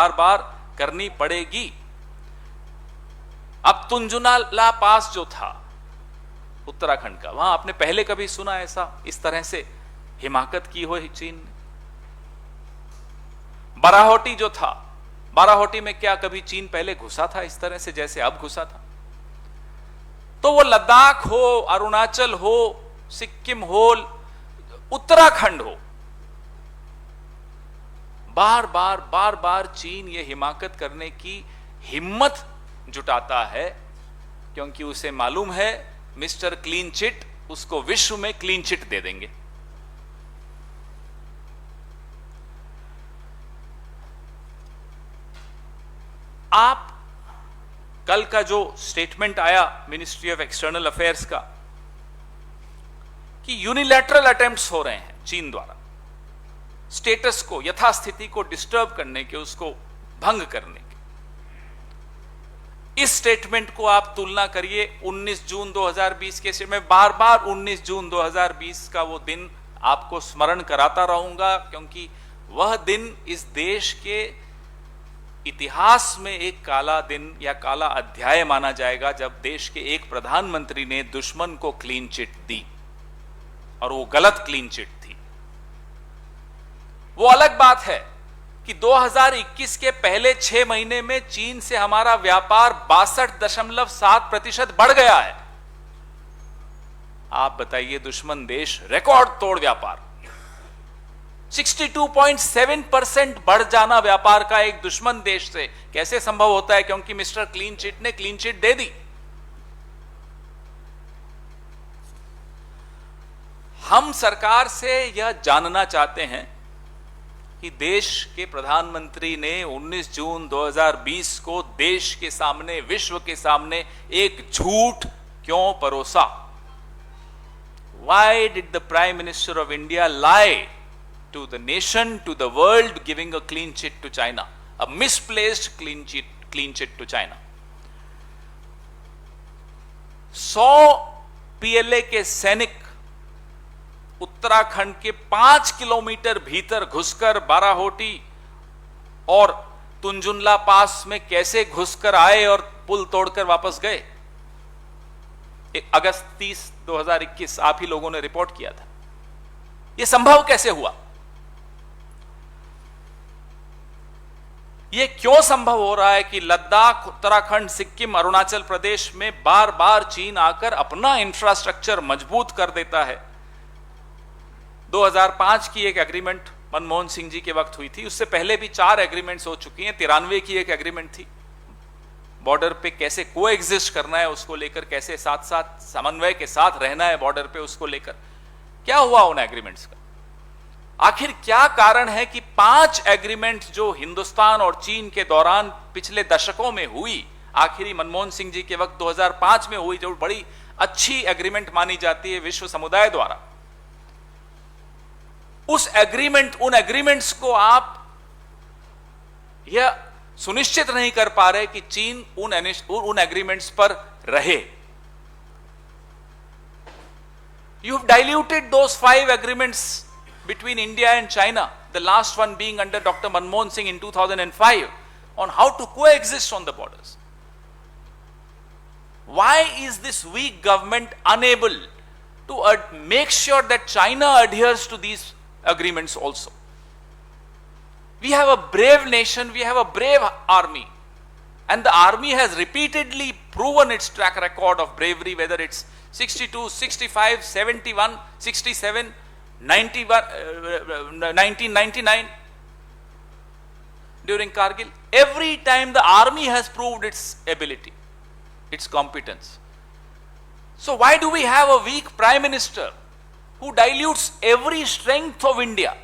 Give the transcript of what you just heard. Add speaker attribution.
Speaker 1: बार बार करनी पड़ेगी। अब तुंजुला पास जो था उत्तराखंड का, वहां आपने पहले कभी सुना ऐसा इस तरह से हिमाकत की हो चीन ने? बाराहोटी जो था, बाराहोटी में क्या कभी चीन पहले घुसा था इस तरह से जैसे अब घुसा था? तो वो लद्दाख हो, अरुणाचल हो, सिक्किम हो, उत्तराखंड हो, बार बार चीन ये हिमाकत करने की हिम्मत जुटाता है, क्योंकि उसे मालूम है मिस्टर क्लीन चिट उसको विश्व में क्लीन चिट दे देंगे। आप कल का जो स्टेटमेंट आया मिनिस्ट्री ऑफ एक्सटर्नल अफेयर्स का कि यूनिलैटरल अटेम्प्ट्स हो रहे हैं चीन द्वारा स्टेटस को, यथास्थिति को डिस्टर्ब करने के, उसको भंग करने के, इस स्टेटमेंट को आप तुलना करिए 19 जून 2020 के। मैं बार बार 19 जून 2020 का वो दिन आपको स्मरण कराता रहूंगा, क्योंकि वह दिन इस देश के इतिहास में एक काला दिन या काला अध्याय माना जाएगा, जब देश के एक प्रधानमंत्री ने दुश्मन को क्लीन चिट दी, और वो गलत क्लीन चिट थी। वो अलग बात है कि 2021 के पहले 6 महीने में चीन से हमारा व्यापार 62.7% बढ़ गया है। आप बताइए, दुश्मन देश रिकॉर्ड तोड़ व्यापार, 62.7% बढ़ जाना व्यापार का एक दुश्मन देश से कैसे संभव होता है? क्योंकि मिस्टर क्लीन चिट ने क्लीन चिट दे दी। हम सरकार से यह जानना चाहते हैं कि देश के प्रधानमंत्री ने 19 जून 2020 को देश के सामने, विश्व के सामने एक झूठ क्यों परोसा? Why did the Prime Minister of India lie to the nation, to the world, giving a clean chit to China, a misplaced clean chit to China? 100 PLA के सैनिक उत्तराखंड के 5 किलोमीटर भीतर घुसकर बाराहोटी और तुंजुला पास में कैसे घुसकर आए और पुल तोड़कर वापस गए? अगस्त 30, 2021 आप ही लोगों ने रिपोर्ट किया था। यह संभव कैसे हुआ? यह क्यों संभव हो रहा है कि लद्दाख, उत्तराखंड, सिक्किम, अरुणाचल प्रदेश में बार बार चीन आकर अपना इंफ्रास्ट्रक्चर मजबूत कर देता है? 2005 की एक एग्रीमेंट मनमोहन सिंह जी के वक्त हुई थी, उससे पहले भी 4 एग्रीमेंट्स हो चुकी हैं। 93 की एक एग्रीमेंट थी, बॉर्डर पे कैसे को एग्जिस्ट करना है उसको लेकर, कैसे साथ साथ समन्वय के साथ रहना है बॉर्डर पे, उसको लेकर क्या हुआ उन एग्रीमेंट्स का? आखिर क्या कारण है कि 5 एग्रीमेंट जो हिंदुस्तान और चीन के दौरान पिछले दशकों में हुई, आखिरी मनमोहन सिंह जी के वक्त 2005 में हुई, जो बड़ी अच्छी एग्रीमेंट मानी जाती है विश्व समुदाय द्वारा, उन एग्रीमेंट्स को आप यह सुनिश्चित नहीं कर पा रहे कि चीन उन एग्रीमेंट्स पर रहे। You have diluted those 5 agreements between India and China, the last one being under Dr. Manmohan Singh in 2005, on how to coexist on the borders. Why is this weak government unable to make sure that China adheres to these agreements also? We have a brave nation, we have a brave army, and the army has repeatedly proven its track record of bravery, whether it's 62, 65, 71, 67, 91, 1999 during Kargil. Every time the army has proved its ability, its competence. So why do we have a weak prime minister who dilutes every strength of India?